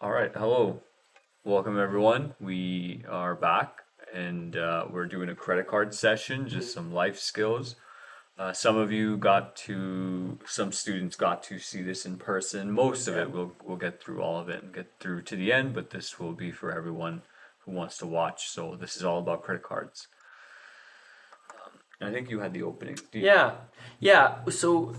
All right, hello. Welcome everyone. We are back and we're doing a credit card session, just some life skills. Some students got to see this in person. Most of Yeah. it, we'll get through all of it and get through to the end, but this will be for everyone who wants to watch. So this is all about credit cards. And I think you had the opening. Yeah. Yeah. So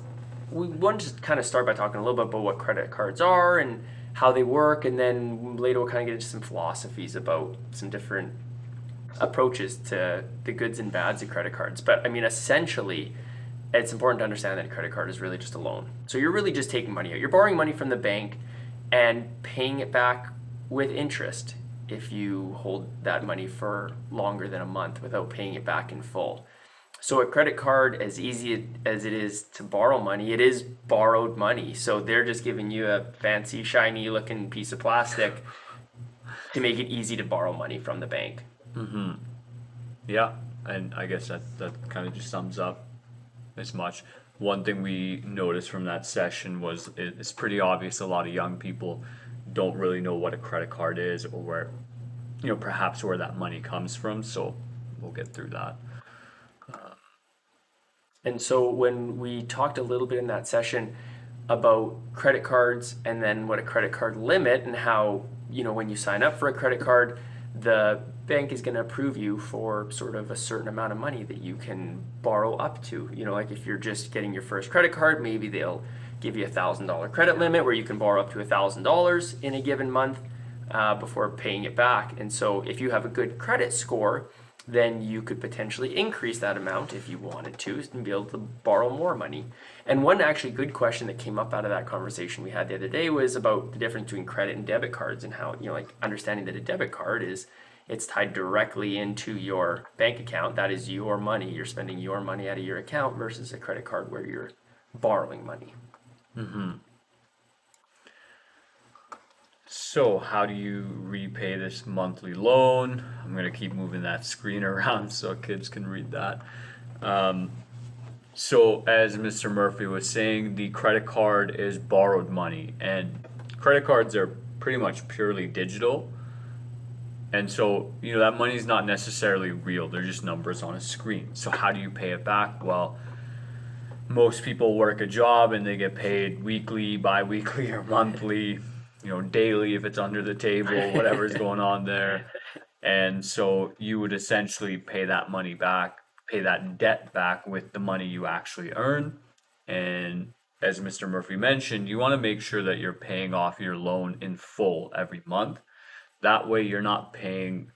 we wanted to kind of start by talking a little bit about what credit cards are and how they work, and then later we'll kind of get into some philosophies about some different approaches to the goods and bads of credit cards. But I mean, essentially, it's important to understand that a credit card is really just a loan. So you're really just taking money out. You're borrowing money from the bank and paying it back with interest if you hold that money for longer than a month without paying it back in full. So a credit card, as easy as it is to borrow money, it is borrowed money. So they're just giving you a fancy, shiny looking piece of plastic to make it easy to borrow money from the bank. Yeah, and I guess that kind of just sums up as much. One thing we noticed from that session was it's pretty obvious a lot of young people don't really know what a credit card is or where, perhaps where that money comes from. So we'll get through that. And so when we talked a little bit in that session about credit cards and then what a credit card limit and how, when you sign up for a credit card, the bank is going to approve you for sort of a certain amount of money that you can borrow up to. Like if you're just getting your first credit card, maybe they'll give you $1,000 credit limit where you can borrow up to $1,000 in a given month before paying it back. And so if you have a good credit score, then you could potentially increase that amount if you wanted to and be able to borrow more money. And one actually good question that came up out of that conversation we had the other day was about the difference between credit and debit cards and how, like understanding that a debit card is it's tied directly into your bank account. That is your money. You're spending your money out of your account versus a credit card where you're borrowing money. So how do you repay this monthly loan? I'm gonna keep moving that screen around so kids can read that. So, as Mr. Murphy was saying, the credit card is borrowed money, and credit cards are pretty much purely digital. And so, that money is not necessarily real, they're just numbers on a screen. So, how do you pay it back? Well, most people work a job and they get paid weekly, bi weekly, or monthly, daily if it's under the table, whatever's going on there. And so you would essentially pay that money back, pay that debt back with the money you actually earn. And as Mr. Murphy mentioned, you want to make sure that you're paying off your loan in full every month. That way you're not paying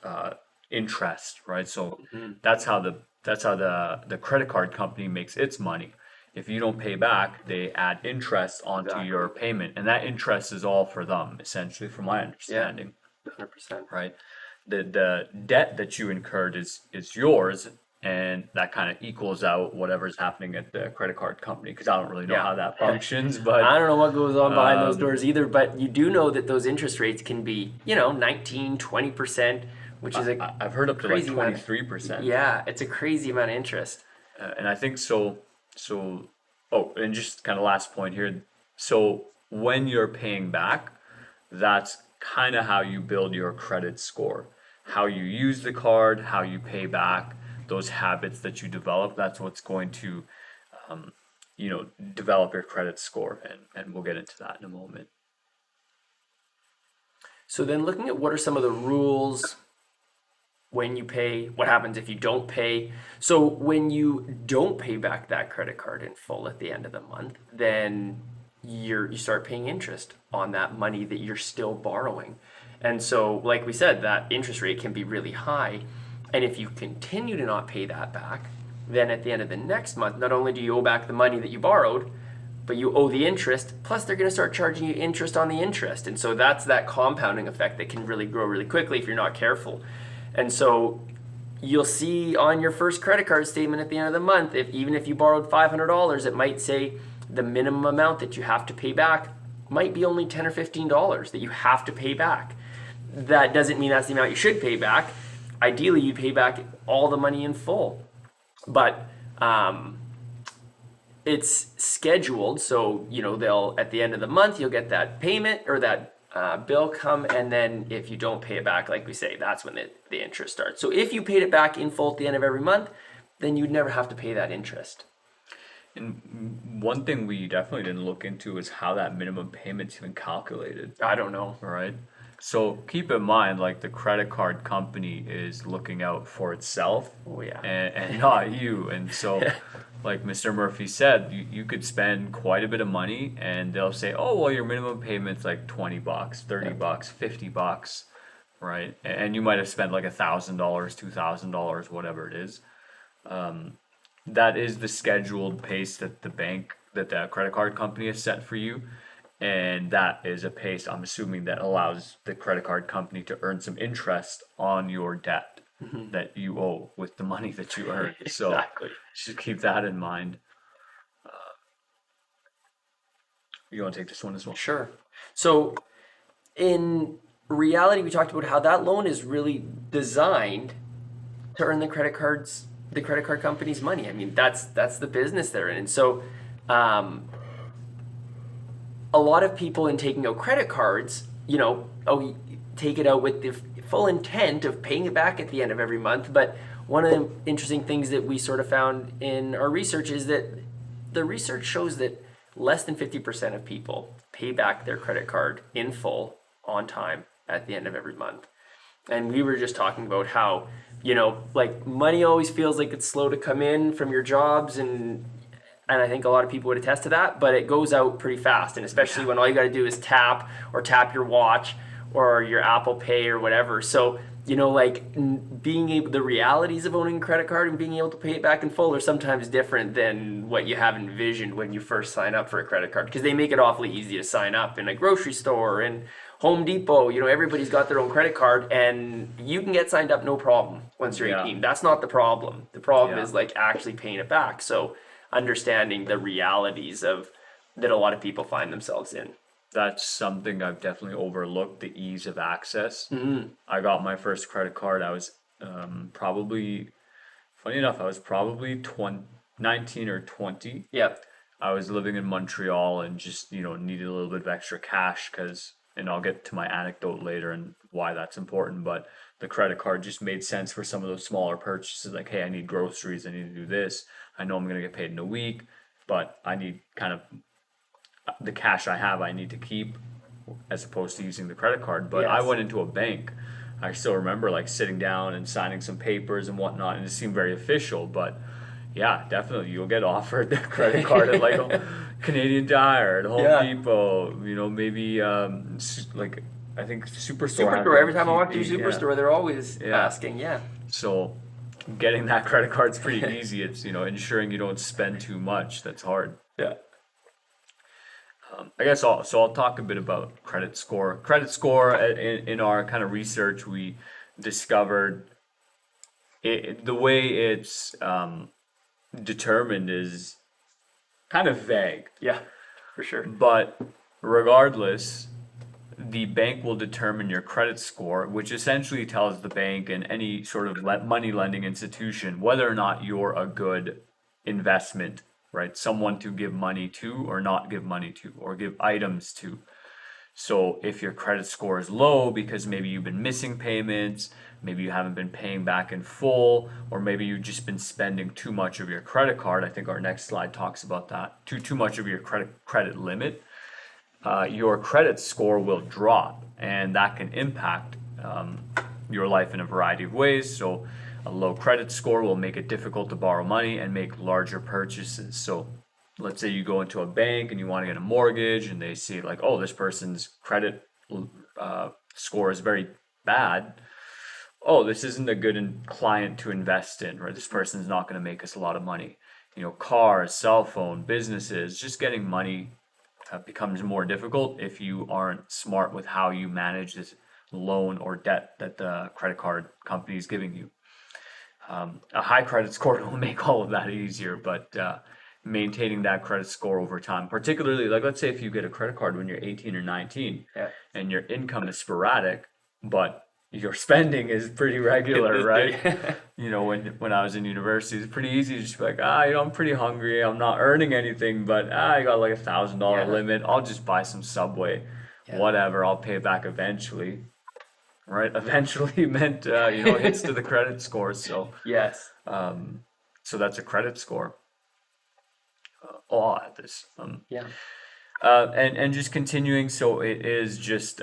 uh, interest, right? So Mhm. that's how the credit card company makes its money. If you don't pay back, they add interest onto your Exactly. payment, and that interest is all for them, essentially, from my Yeah, understanding, 100%. right? The debt that you incurred is yours, and that kind of equals out whatever's happening at the credit card company because I don't really know Yeah. how that functions, but I don't know what goes on behind those um, doors either, but you do know that those interest rates can be, 19, 20%, which is a I've heard up to like crazy amount of, 23%. yeah, it's a crazy amount of interest. And I think so. So, oh, and just kind of last point here. So, when you're paying back, that's kind of how you build your credit score. How you use the card, how you pay back, those habits that you develop, that's what's going to, um, develop your credit score. And we'll get into that in a moment. So then looking at what are some of the rules when you pay, what happens if you don't pay. So when you don't pay back that credit card in full at the end of the month, then you start paying interest on that money that you're still borrowing. And so like we said, that interest rate can be really high. And if you continue to not pay that back, then at the end of the next month, not only do you owe back the money that you borrowed, but you owe the interest, plus they're going to start charging you interest on the interest. And so that's that compounding effect that can really grow really quickly if you're not careful. And so you'll see on your first credit card statement at the end of the month, if even if you borrowed $500, it might say the minimum amount that you have to pay back might be only $10 or $15 that you have to pay back. That doesn't mean that's the amount you should pay back. Ideally, you'd pay back all the money in full. But it's scheduled, so they'll at the end of the month you'll get that payment or that bill come, and then if you don't pay it back, like we say, that's when the interest starts. So if you paid it back in full at the end of every month, then you'd never have to pay that interest. And one thing we definitely didn't look into is how that minimum payment's even calculated, I don't know. right? So keep in mind, like the credit card company is looking out for itself Oh yeah. and not you. And so, like Mr. Murphy said, you could spend quite a bit of money and they'll say, oh, well, your minimum payment's like 20 bucks, 30 bucks, 50 bucks, right? And you might have spent like $1,000, $2,000, whatever it is. That is the scheduled pace that the credit card company has set for you. And that is a pace, I'm assuming, that allows the credit card company to earn some interest on your debt that you owe with the money that you earn. So Exactly. just keep that in mind. You want to take this one as well? Sure. So in reality, we talked about how that loan is really designed to earn the credit card company's money. I mean, that's the business they're in. And so, a lot of people in taking out credit cards, take it out with the full intent of paying it back at the end of every month. But one of the interesting things that we sort of found in our research is that the research shows that less than 50% of people pay back their credit card in full on time at the end of every month. And we were just talking about how, like money always feels like it's slow to come in from your jobs, and I think a lot of people would attest to that, but it goes out pretty fast. And especially when all you got to do is tap your watch or your Apple Pay or whatever. So, the realities of owning a credit card and being able to pay it back in full are sometimes different than what you have envisioned when you first sign up for a credit card, because they make it awfully easy to sign up in a grocery store and Home Depot. Everybody's got their own credit card and you can get signed up no problem once you're 18. That's not the problem. The problem is like actually paying it back. So understanding the realities of that a lot of people find themselves in. That's something I've definitely overlooked, the ease of access. I got my first credit card. I was probably, funny enough, I was probably 19 or 20. Yep. I was living in Montreal and just, needed a little bit of extra cash and I'll get to my anecdote later and why that's important, but the credit card just made sense for some of those smaller purchases. Like, hey, I need groceries, I need to do this. I know I'm going to get paid in a week, but I need kind of the cash I have, I need to keep as opposed to using the credit card. But I Yes. went into a bank. I still remember like sitting down and signing some papers and whatnot, and it seemed very official. But yeah, definitely you'll get offered the credit card at like a Canadian Tire, at Home Yeah. Depot, maybe like I think Superstore. has Superstore. Every one time I walk through cheaply, Superstore, they're always Yeah. asking, yeah. So getting that credit card's pretty easy. It's ensuring you don't spend too much. That's hard. Yeah. I guess I'll talk a bit about credit score. Credit score in our kind of research, we discovered the way it's determined is kind of vague. Yeah, for sure. But regardless, the bank will determine your credit score, which essentially tells the bank and any sort of money lending institution whether or not you're a good investment, right? Someone to give money to or not give money to or give items to. So if your credit score is low because maybe you've been missing payments, maybe you haven't been paying back in full, or maybe you've just been spending too much of your credit card. I think our next slide talks about that. Too much of your credit limit. Your credit score will drop, and that can impact your life in a variety of ways. So a low credit score will make it difficult to borrow money and make larger purchases. So let's say you go into a bank and you want to get a mortgage and they see like, oh, this person's credit score is very bad. Oh, this isn't a good client to invest in, right? This person's not going to make us a lot of money. Cars, cell phone, businesses, just getting money becomes more difficult if you aren't smart with how you manage this loan or debt that the credit card company is giving you. A high credit score will make all of that easier, but maintaining that credit score over time, particularly like let's say if you get a credit card when you're 18 or 19 Yeah. and your income is sporadic, but your spending is pretty regular, right? When I was in university, it's pretty easy to just be like, I'm pretty hungry. I'm not earning anything, but I got like $1,000 Yeah. limit. I'll just buy some Subway. Yeah. whatever, I'll pay it back eventually, right? Eventually meant, hits to the credit score. So, Yes. so that's a credit score. Oh, I'll add this. Yeah. And just continuing, so it is just,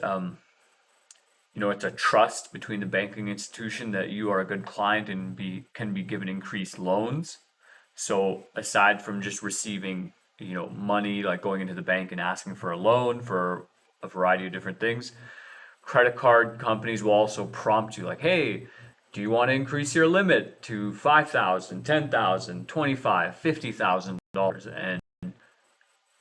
it's a trust between the banking institution that you are a good client and can be given increased loans. So aside from just receiving, money, like going into the bank and asking for a loan for a variety of different things, credit card companies will also prompt you like, hey, do you want to increase your limit to 5,000, 10,000, 25, $50,000? And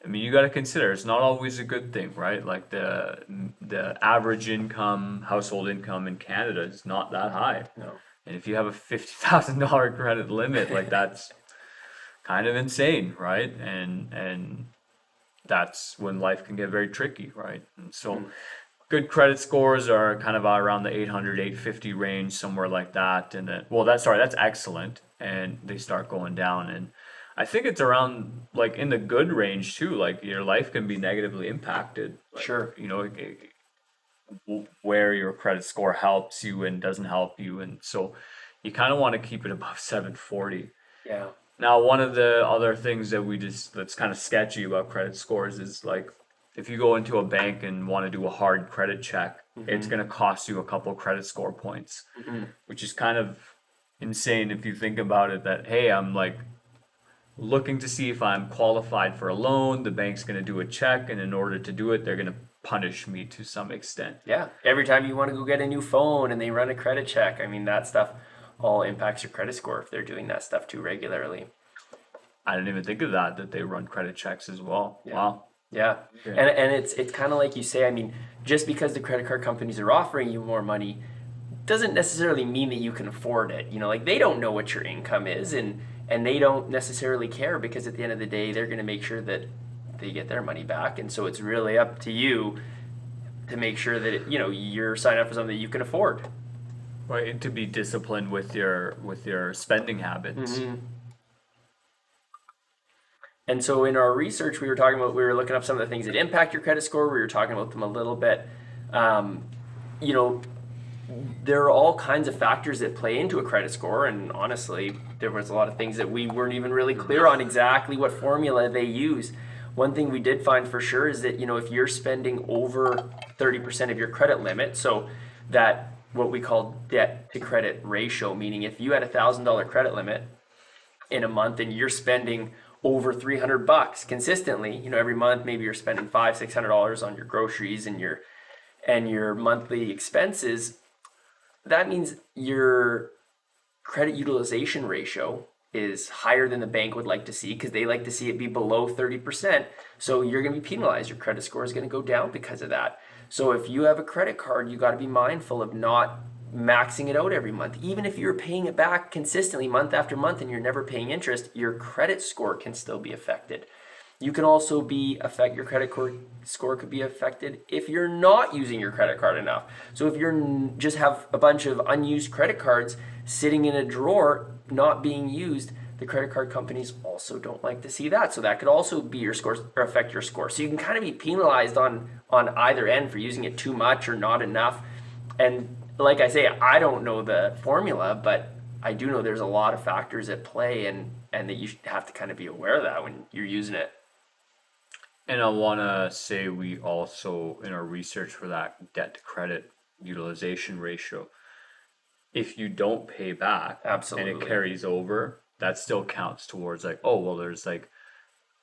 I mean, you got to consider it's not always a good thing, right? Like the average income, household income in Canada is not that high. No. And if you have a $50,000 credit limit, like that's kind of insane, right? And that's when life can get very tricky, right? And so good credit scores are kind of around the 800, 850 range, somewhere like that. And then, well, that's excellent. And they start going down. And I think it's around like in the good range too. Like your life can be negatively impacted. Like, Sure. where your credit score helps you and doesn't help you. And so you kind of want to keep it above 740. Yeah. Now, one of the other things that's kind of sketchy about credit scores is like if you go into a bank and want to do a hard credit check, it's going to cost you a couple credit score points, which is kind of insane if you think about it that, hey, I'm like looking to see if I'm qualified for a loan. The bank's going to do a check, and in order to do it, they're going to punish me to some extent. Yeah. Every time you want to go get a new phone and they run a credit check, I mean, that stuff all impacts your credit score if they're doing that stuff too regularly. I didn't even think of that they run credit checks as well. Yeah. Wow. Yeah. Okay. And it's kind of like you say, I mean, just because the credit card companies are offering you more money doesn't necessarily mean that you can afford it. Like they don't know what your income is and they don't necessarily care because at the end of the day they're going to make sure that they get their money back. And so it's really up to you to make sure that you're signing up for something that you can afford. Right, and to be disciplined with your spending habits. And so in our research, we were looking up some of the things that impact your credit score. We were talking about them a little bit. You know, there are all kinds of factors that play into a credit score. And honestly, there was a lot of things that we weren't even really clear on exactly what formula they use. One thing we did find for sure is that, if you're spending over 30% of your credit limit, so that what we call debt to credit ratio, meaning if you had $1,000 credit limit in a month and you're spending over $300 consistently, every month, maybe you're spending $500-600 on your groceries and your monthly expenses, that means your credit utilization ratio is higher than the bank would like to see because they like to see it be below 30%. So you're going to be penalized. Your credit score is going to go down because of that. So if you have a credit card, you got to be mindful of not maxing it out every month. Even if you're paying it back consistently month after month and you're never paying interest, your credit score can still be affected. You can also your credit score could be affected if you're not using your credit card enough. So if you're just have a bunch of unused credit cards sitting in a drawer not being used, the credit card companies also don't like to see that. So that could also be your scores or affect your score. So you can kind of be penalized on either end for using it too much or not enough. And like I say, I don't know the formula, but I do know there's a lot of factors at play and that you have to kind of be aware of that when you're using it. And I want to say we also, in our research for that debt to credit utilization ratio, if you don't pay back and Absolutely. it carries over, that still counts towards like, oh, well, there's like,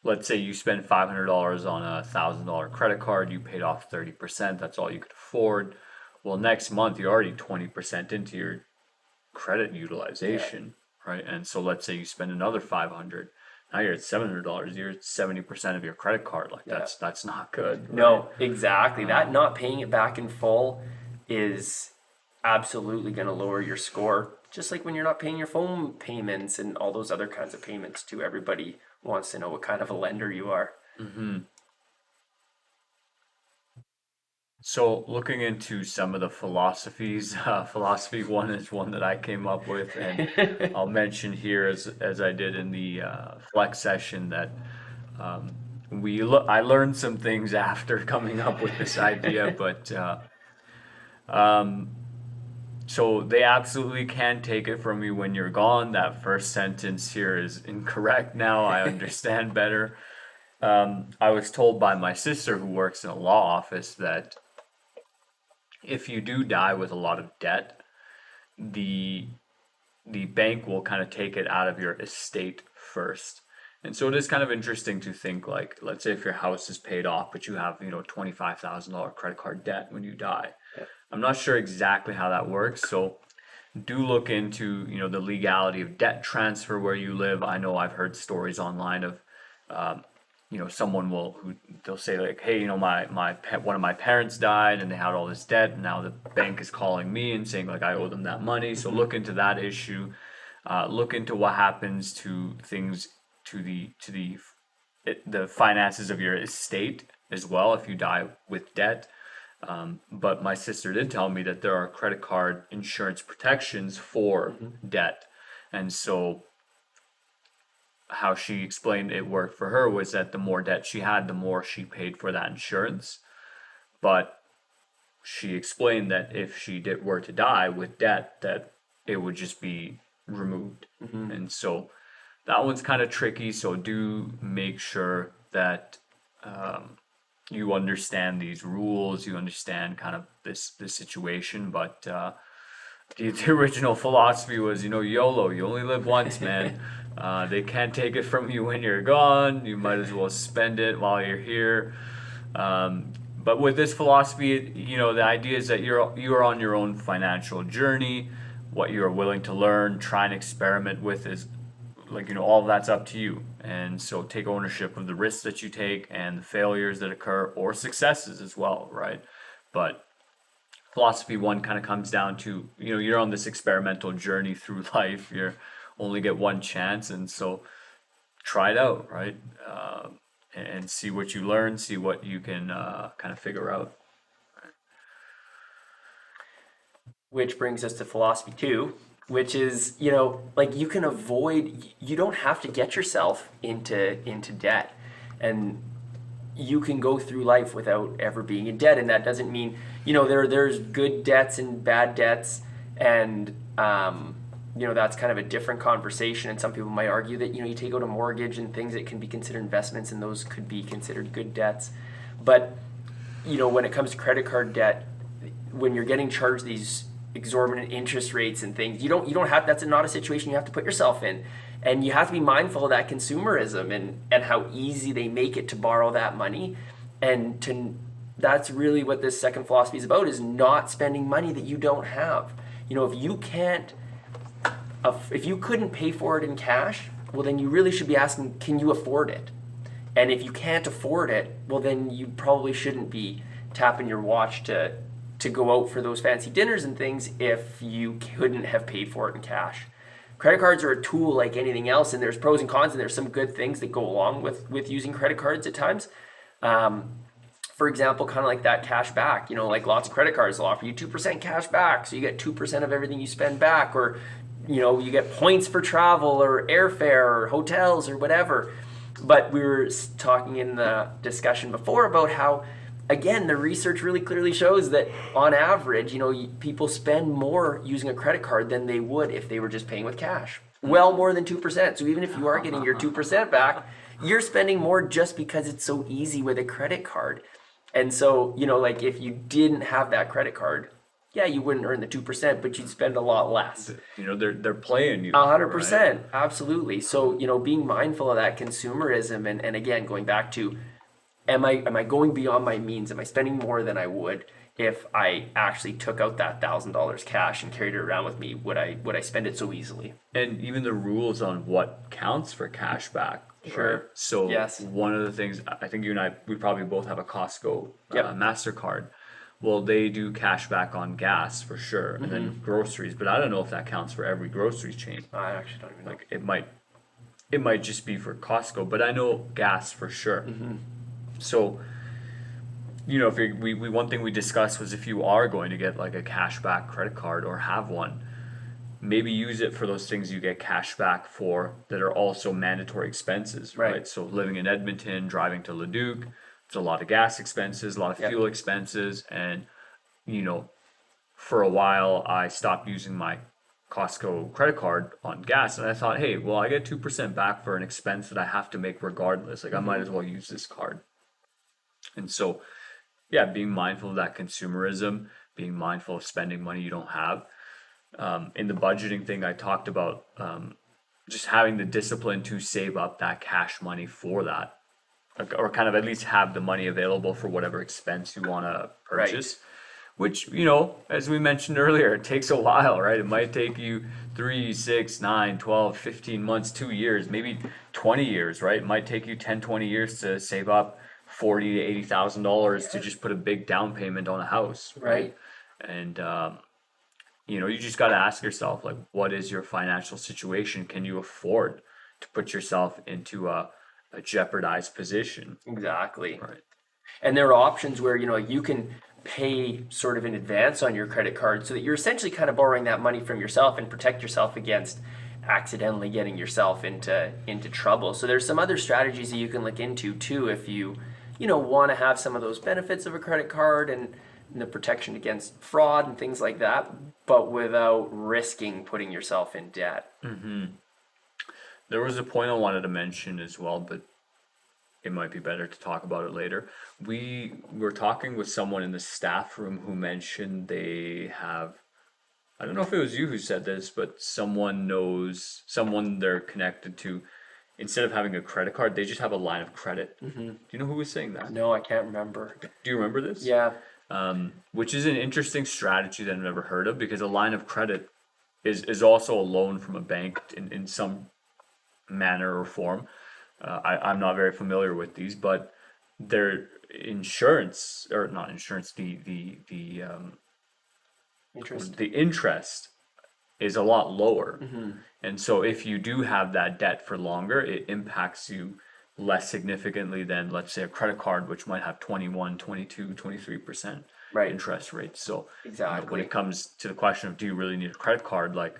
let's say you spend $500 on a $1,000 credit card, you paid off 30%, that's all you could afford. Well, next month you're already 20% into your credit utilization, right? And so let's say you spend another 500. Now you're at $700. You're at 70% of your credit card. Like that's not good. Right? No, exactly. That not paying it back in full is absolutely going to lower your score. Just like when you're not paying your phone payments and all those other kinds of payments too. Everybody wants to know what kind of a lender you are. So looking into some of the philosophies, philosophy one is one that I came up with, and I'll mention here as I did in the flex session that I learned some things after coming up with this idea, but um, so they absolutely can take it from you when you're gone. That first sentence here is incorrect now. I understand better. I was told by my sister who works in a law office that if you do die with a lot of debt, the the bank will kind of take it out of your estate first. And so it is kind of interesting to think like, let's say if your house is paid off, but you have, $25,000 credit card debt when you die. I'm not sure exactly how that works. So do look into, the legality of debt transfer where you live. I know I've heard stories online of, someone they'll say like, hey, one of my parents died and they had all this debt, and now the bank is calling me and saying like I owe them that money. So look into that issue. Look into what happens to things the finances of your estate as well if you die with debt. But my sister did tell me that there are credit card insurance protections for debt, and so how she explained it worked for her was that the more debt she had, the more she paid for that insurance. But she explained that if she were to die with debt, that it would just be removed. And so that one's kind of tricky. So do make sure that you understand these rules, you understand kind of this situation. But the original philosophy was, YOLO, you only live once, man. They can't take it from you when you're gone. You might as well spend it while you're here. But with this philosophy, the idea is that you're on your own financial journey. What you're willing to learn, try and experiment with is like, all of that's up to you. And so take ownership of the risks that you take and the failures that occur or successes as well, right? But philosophy one kind of comes down to, you're on this experimental journey through life. You only get one chance, and so try it out, right? And see what you learn, see what you can kind of figure out. Which brings us to philosophy two, which is, like you can avoid, you don't have to get yourself into debt. And you can go through life without ever being in debt. And that doesn't mean, there's good debts and bad debts. And, that's kind of a different conversation. And some people might argue that, you take out a mortgage and things that can be considered investments and those could be considered good debts. But, when it comes to credit card debt, when you're getting charged these exorbitant interest rates and things, you don't have, that's not a situation you have to put yourself in. And you have to be mindful of that consumerism and how easy they make it to borrow that money. And that's really what this second philosophy is about, is not spending money that you don't have. If you couldn't pay for it in cash, well then you really should be asking, can you afford it? And if you can't afford it, well then you probably shouldn't be tapping your watch to go out for those fancy dinners and things if you couldn't have paid for it in cash. Credit cards are a tool like anything else, and there's pros and cons, and there's some good things that go along with using credit cards at times. For example, kind of like that cash back, like lots of credit cards will offer you 2% cash back, so you get 2% of everything you spend back, or you get points for travel or airfare or hotels or whatever. But we were talking in the discussion before about how, again, the research really clearly shows that on average, people spend more using a credit card than they would if they were just paying with cash. Well, more than 2%. So even if you are getting your 2% back, you're spending more just because it's so easy with a credit card. And so, like if you didn't have that credit card, yeah, you wouldn't earn the 2%, but you'd spend a lot less. They're playing you. 100%, right? absolutely. So, being mindful of that consumerism, and again, going back to, am I going beyond my means? Am I spending more than I would if I actually took out that $1,000 cash and carried it around with me? Would I spend it so easily? And even the rules on what counts for cash back. Sure. Right? So Yes. one of the things, I think you and I, we probably both have a Costco Yep. MasterCard. Well, they do cash back on gas for sure, and then groceries. But I don't know if that counts for every grocery chain. I actually don't even know. Like it might just be for Costco, but I know gas for sure. So, if one thing we discussed was if you are going to get like a cashback credit card or have one, maybe use it for those things you get cash back for that are also mandatory expenses, right? Right. So living in Edmonton, driving to Leduc, it's a lot of gas expenses, a lot of Yep. fuel expenses, and you know, for a while I stopped using my Costco credit card on gas, and I thought, hey, well, I get 2% back for an expense that I have to make regardless. Like I might as well use this card. And so, yeah, being mindful of that consumerism, being mindful of spending money you don't have. In the budgeting thing, I talked about just having the discipline to save up that cash money for that, like, or kind of at least have the money available for whatever expense you want to Right. purchase. Which, you know, as we mentioned earlier, it takes a while, right? It might take you 3, 6, 9, 12, 15 months, 2 years, maybe 20 years, right? It might take you 10, 20 years to save up 40 to $80,000 to just put a big down payment on a house, right? Right. And you know, you just got to ask yourself, like, what is your financial situation? Can you afford to put yourself into a jeopardized position, Exactly. right? And there are options where, you can pay sort of in advance on your credit card so that you're essentially kind of borrowing that money from yourself and protect yourself against accidentally getting yourself into trouble. So there's some other strategies that you can look into too if you want to have some of those benefits of a credit card and the protection against fraud and things like that, but without risking putting yourself in debt. There was a point I wanted to mention as well, but it might be better to talk about it later. We were talking with someone in the staff room who mentioned they have, I don't know if it was you who said this, but someone knows someone they're connected to. Instead of having a credit card, they just have a line of credit. Do you know who was saying that? No, I can't remember. Do you remember this? Yeah. Which is an interesting strategy that I've never heard of, because a line of credit is also a loan from a bank in some manner or form. I'm not very familiar with these, but their insurance, or not insurance, Interesting. the interest is a lot lower. And so if you do have that debt for longer, it impacts you less significantly than, let's say, a credit card, which might have 21, 22, 23% Right. interest rates. So when Exactly. it comes to the question of do you really need a credit card, like,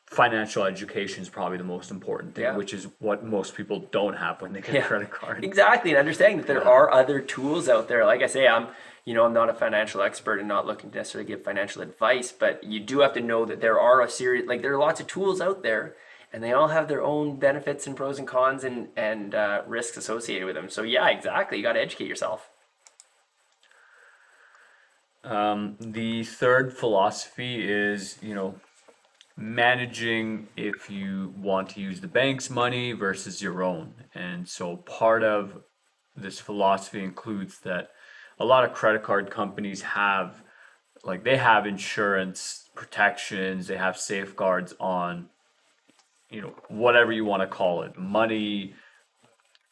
financial education is probably the most important thing, Yeah. which is what most people don't have when they get a Yeah, credit card. exactly. And understanding that there Yeah. are other tools out there. Like I say, I'm not a financial expert and not looking to necessarily give financial advice, but you do have to know that there are there are lots of tools out there, and they all have their own benefits and pros and cons and risks associated with them. So yeah, exactly. You got to educate yourself. The third philosophy is, managing if you want to use the bank's money versus your own. And so part of this philosophy includes that a lot of credit card companies have, like, they have insurance protections, they have safeguards on, whatever you want to call it, money,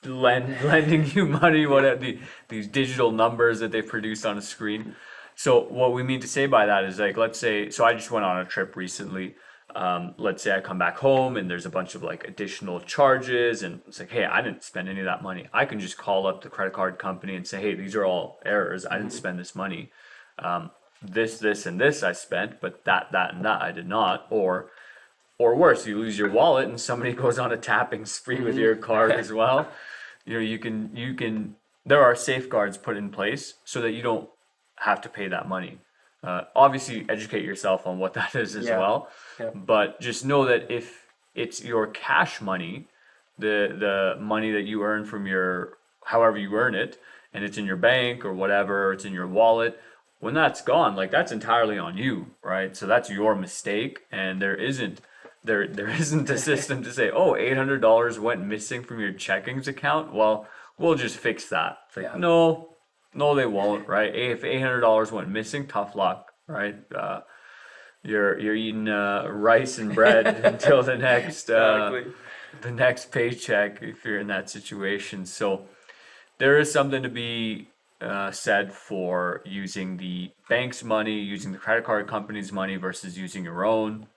lending you money, whatever, these digital numbers that they produce on a screen. So what we mean to say by that is, like, let's say, so I just went on a trip recently. Let's say I come back home and there's a bunch of, like, additional charges, and it's like, hey, I didn't spend any of that money. I can just call up the credit card company and say, hey, these are all errors. I didn't spend this money. This, and this I spent, but that, and that I did not. Or worse, you lose your wallet and somebody goes on a tapping spree with your card as well. You can. There are safeguards put in place so that you don't have to pay that money. Obviously, educate yourself on what that is as Yeah. well. Yeah. But just know that if it's your cash money, the money that you earn from your, however you earn it, and it's in your bank or whatever, it's in your wallet. When that's gone, like, that's entirely on you, right? So that's your mistake, and there isn't a system to say, oh, $800 went missing from your checkings account. Well, we'll just fix that. It's like, Yeah. no, they won't, right? If $800 went missing, tough luck, right? You're eating rice and bread until Exactly. the next paycheck if you're in that situation. So there is something to be said for using the bank's money, using the credit card company's money versus using your own.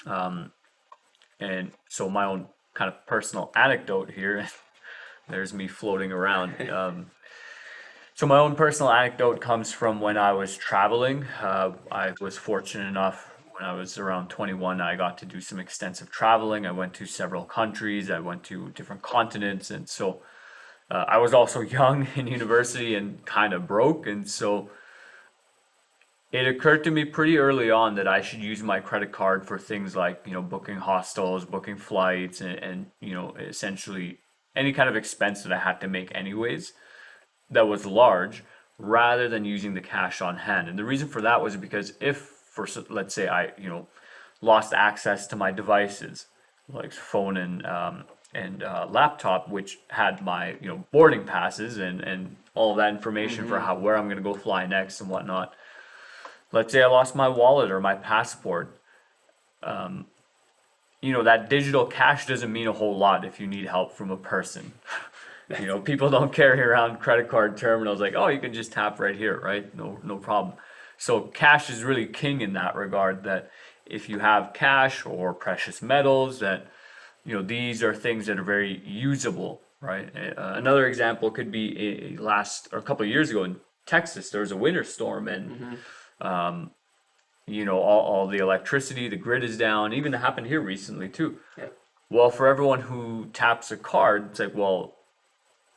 And so my own kind of personal anecdote here, there's me floating around. So my own personal anecdote comes from when I was traveling. I was fortunate enough when I was around 21, I got to do some extensive traveling. I went to several countries. I went to different continents, and so I was also young in university and kind of broke, and so it occurred to me pretty early on that I should use my credit card for things like, booking hostels, booking flights, and essentially any kind of expense that I had to make anyways that was large, rather than using the cash on hand. And the reason for that was because if, let's say I, lost access to my devices, like phone and laptop, which had my, boarding passes and all that information for where I'm gonna go fly next and whatnot. Let's say I lost my wallet or my passport. That digital cash doesn't mean a whole lot if you need help from a person. People don't carry around credit card terminals like, oh, you can just tap right here, right? No problem. So cash is really king in that regard, that if you have cash or precious metals, that, these are things that are very usable, right? Another example could be a couple of years ago in Texas, there was a winter storm, and all the electricity, the grid is down. Even it happened here recently too. Yeah. Well, for everyone who taps a card, it's like, well,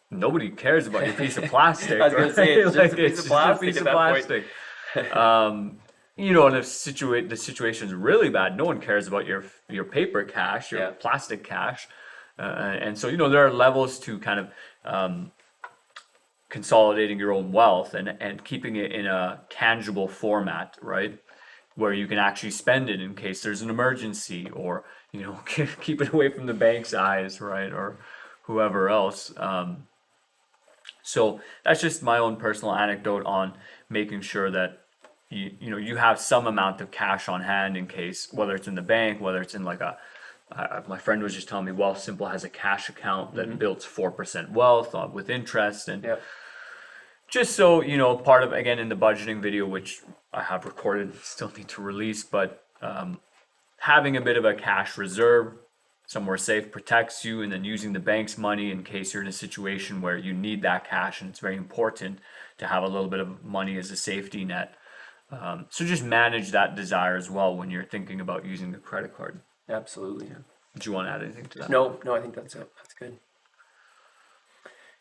nobody cares about your piece of plastic. I was gonna say, it's right? just a piece of plastic at that point. And if the situation's really bad, no one cares about your paper cash, your Yeah. plastic cash, and so there are levels to kind of consolidating your own wealth and keeping it in a tangible format, right? Where you can actually spend it in case there's an emergency, or keep it away from the bank's eyes, right? Or whoever else. So that's just my own personal anecdote on making sure that you have some amount of cash on hand in case, whether it's in the bank, whether it's in like my friend was just telling me Wealthsimple has a cash account that builds 4% wealth with interest, and Yeah. just so part of, again, in the budgeting video, which I have recorded, still need to release, but having a bit of a cash reserve somewhere safe protects you, and then using the bank's money in case you're in a situation where you need that cash, and it's very important to have a little bit of money as a safety net. So just manage that desire as well when you're thinking about using the credit card. Absolutely. Do you want to add anything to that? No, I think that's it. That's good.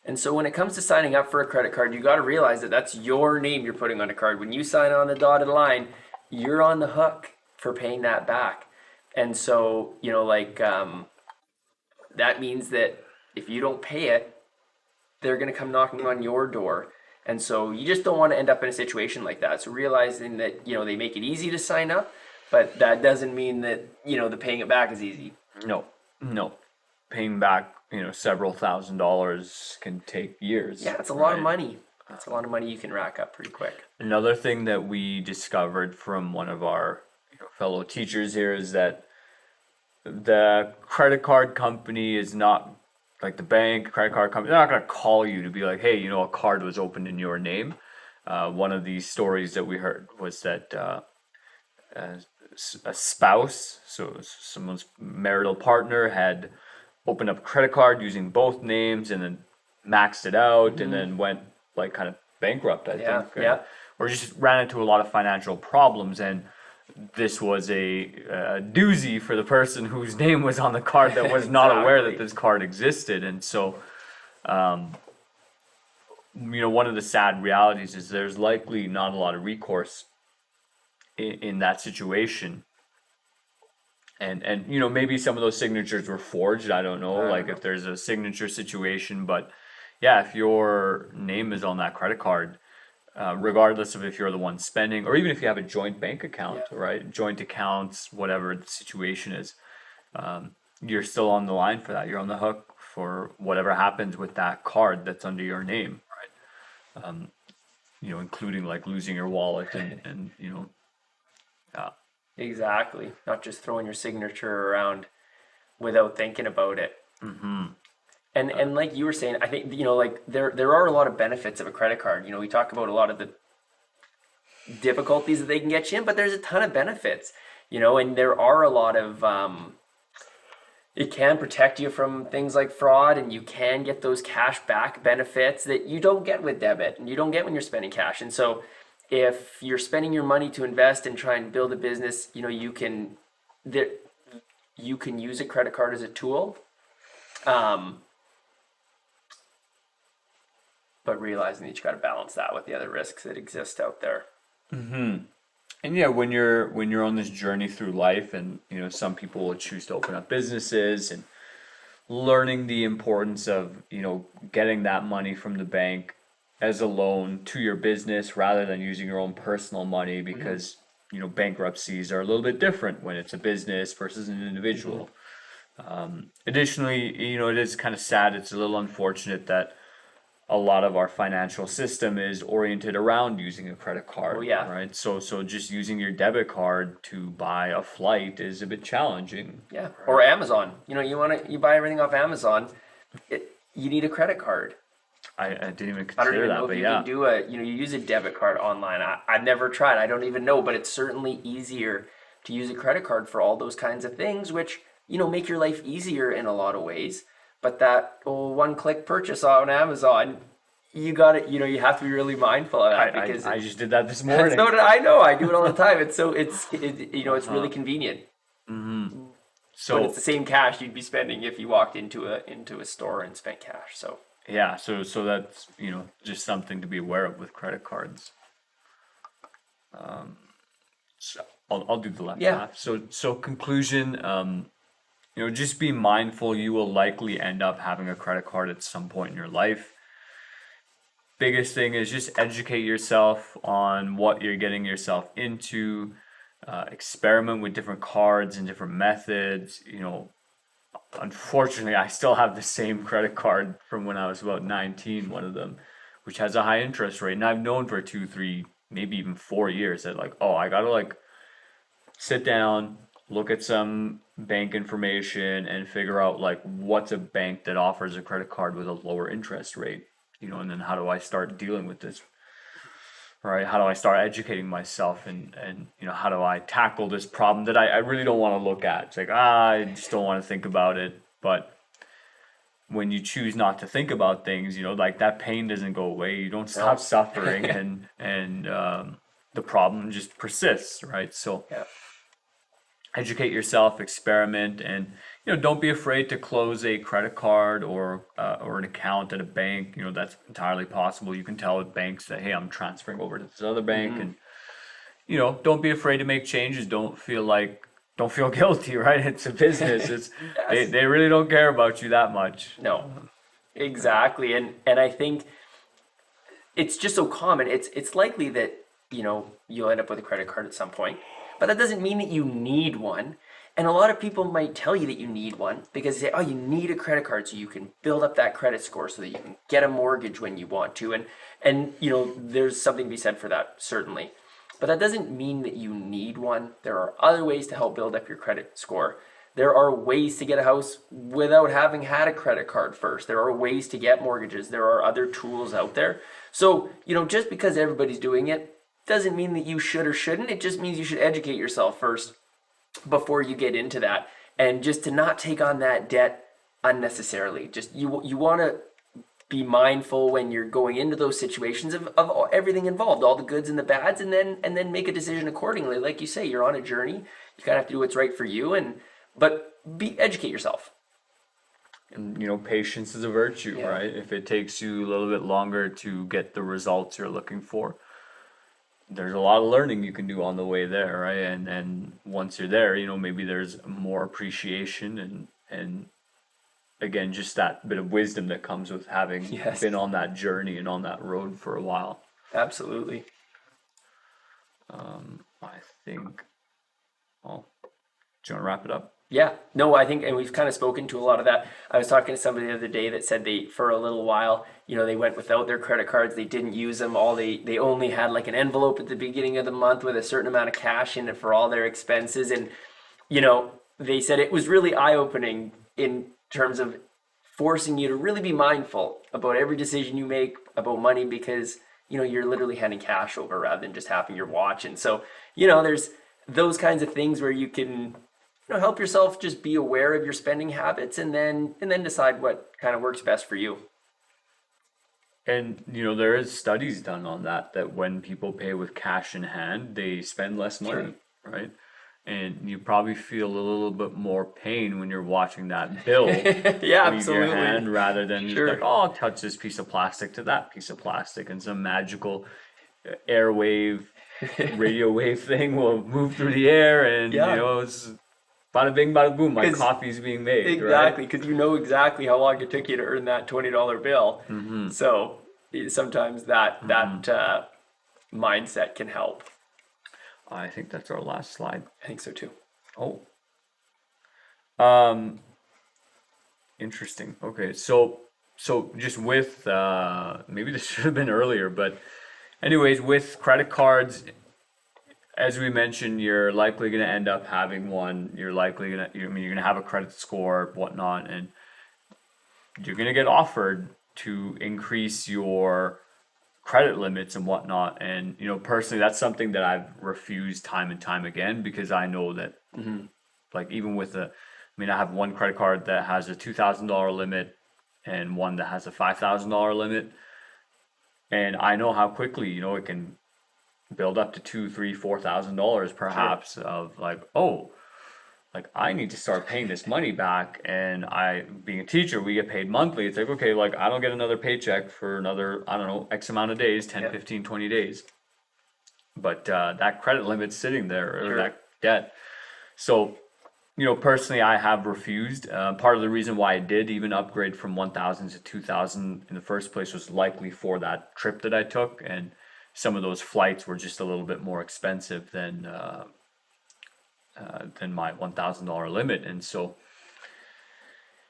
And so when it comes to signing up for a credit card, you got to realize that that's your name you're putting on a card. When you sign on the dotted line, you're on the hook for paying that back. And so, that means that if you don't pay it, they're going to come knocking on your door. And so you just don't want to end up in a situation like that. So realizing that, they make it easy to sign up, but that doesn't mean that, the paying it back is easy. No. Paying back, several $1,000s can take years. Yeah, it's a lot of money. That's a lot of money you can rack up pretty quick. Another thing that we discovered from one of our fellow teachers here is that the credit card company is not like the bank, credit card company. They're not going to call you to be like, hey, a card was opened in your name. One of these stories that we heard was that a spouse, so someone's marital partner, had opened up a credit card using both names and then maxed it out and then went like kind of bankrupt, I think. Yeah. Or just ran into a lot of financial problems, and this was a doozy for the person whose name was on the card that was not aware that this card existed. And so, one of the sad realities is there's likely not a lot of recourse in that situation. And maybe some of those signatures were forged. I don't know, like if there's a signature situation, but yeah, if your name is on that credit card, regardless of if you're the one spending, or even if you have a joint bank account, right? Joint accounts, whatever the situation is, you're still on the line for that. You're on the hook for whatever happens with that card that's under your name, right? Including like losing your wallet and Exactly. Not just throwing your signature around without thinking about it. And like you were saying, I think there are a lot of benefits of a credit card. We talk about a lot of the difficulties that they can get you in, but there's a ton of benefits. And there are a lot of it can protect you from things like fraud, and you can get those cash back benefits that you don't get with debit and you don't get when you're spending cash. And so if you're spending your money to invest and try and build a business, there, you can use a credit card as a tool. But realizing that you got to balance that with the other risks that exist out there. And yeah, when you're on this journey through life, and some people will choose to open up businesses and learning the importance of getting that money from the bank as a loan to your business rather than using your own personal money, because bankruptcies are a little bit different when it's a business versus an individual. Additionally, it is kind of sad. It's a little unfortunate that a lot of our financial system is oriented around using a credit card. Oh, yeah. Right. So just using your debit card to buy a flight is a bit challenging. Yeah. Or Amazon. You buy everything off Amazon. You need a credit card. I didn't even I don't consider even that, know but if you yeah. can do you use a debit card online. I've never tried. I don't even know, but it's certainly easier to use a credit card for all those kinds of things, which, make your life easier in a lot of ways. But that one-click purchase on Amazon, you got it. You have to be really mindful of that, because I just did that this morning. so did I. Know I do it all the time. It's really convenient. So But it's the same cash you'd be spending if you walked into a store and spent cash. So yeah, so that's just something to be aware of with credit cards. So I'll do the left Yeah. half. So conclusion, just be mindful. You will likely end up having a credit card at some point in your life. Biggest thing is just educate yourself on what you're getting yourself into. Experiment with different cards and different methods. Unfortunately, I still have the same credit card from when I was about 19, one of them, which has a high interest rate. And I've known for 2, 3, maybe even 4 years that I gotta sit down, look at some bank information and figure out what's a bank that offers a credit card with a lower interest rate, and then how do I start dealing with this? Right? How do I start educating myself, and how do I tackle this problem that I really don't want to look at? It's I just don't want to think about it. But when you choose not to think about things, that pain doesn't go away. You don't stop suffering, and the problem just persists, right? So yeah. educate yourself, experiment, and don't be afraid to close a credit card or an account at a bank. That's entirely possible. You can tell banks that, hey, I'm transferring over to this other bank, and don't be afraid to make changes. Don't feel guilty, right? It's a business. Yes. They really don't care about you that much. No, exactly. And I think it's just so common. It's likely that, you'll end up with a credit card at some point, but that doesn't mean that you need one. And a lot of people might tell you that you need one because they say, oh, you need a credit card so you can build up that credit score so that you can get a mortgage when you want to. And there's something to be said for that, certainly. But that doesn't mean that you need one. There are other ways to help build up your credit score. There are ways to get a house without having had a credit card first. There are ways to get mortgages. There are other tools out there. So, just because everybody's doing it doesn't mean that you should or shouldn't. It just means you should educate yourself first before you get into that, and just to not take on that debt unnecessarily. Just you want to be mindful when you're going into those situations of everything involved, all the goods and the bads, and then make a decision accordingly. Like you say, you're on a journey. You kind of have to do what's right for you, but educate yourself. And patience is a virtue, Yeah. right? If it takes you a little bit longer to get the results you're looking for, there's a lot of learning you can do on the way there, right? And once you're there, maybe there's more appreciation and again, just that bit of wisdom that comes with having Yes. been on that journey and on that road for a while. Absolutely. I think, well, do you want to wrap it up? Yeah, no, I think, and we've kind of spoken to a lot of that. I was talking to somebody the other day that said for a little while, they went without their credit cards. They didn't use them. They only had an envelope at the beginning of the month with a certain amount of cash in it for all their expenses. And, they said it was really eye-opening in terms of forcing you to really be mindful about every decision you make about money, because, you're literally handing cash over rather than just having your watch. And so, there's those kinds of things where you can help yourself just be aware of your spending habits, and then decide what kind of works best for you. And there is studies done on that when people pay with cash in hand, they spend less money, right? And you probably feel a little bit more pain when you're watching that bill Yeah, leave your absolutely. hand rather than just Sure. like, oh, I'll touch this piece of plastic to that piece of plastic, and some magical airwave, radio wave thing will move through the air, and Yeah. it's bada bing, bada boom, my 'Cause coffee's being made, right? exactly, because you know exactly how long it took you to earn that $20 bill. So sometimes that mindset can help. I think that's our last slide. I think so too. Oh, um, interesting. Okay, so just with maybe this should have been earlier, but anyways, with credit cards, as we mentioned, you're likely going to end up having one. You're likely gonna, I mean, you're gonna have a credit score, whatnot, and you're gonna get offered to increase your credit limits and whatnot. And personally, that's something that I've refused time and time again because I know that, like, even with I have one credit card that has a $2,000 limit and one that has a $5,000 limit, and I know how quickly it can build up to two, three, $4,000 perhaps of like, oh, like I need to start paying this money back. And being a teacher, we get paid monthly. It's like, okay, like I don't get another paycheck for another, I don't know, X amount of days, 10, Yeah. 15, 20 days. But that credit limit's sitting there, or Sure. that debt. So, personally, I have refused. Part of the reason why I did even upgrade from 1,000 to 2,000 in the first place was likely for that trip that I took. And some of those flights were just a little bit more expensive than my $1,000 limit. And so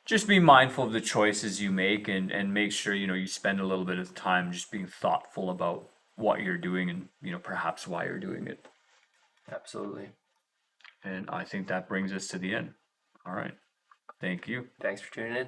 just be mindful of the choices you make, and make sure, you spend a little bit of time just being thoughtful about what you're doing and, perhaps why you're doing it. Absolutely. And I think that brings us to the end. All right. Thank you. Thanks for tuning in.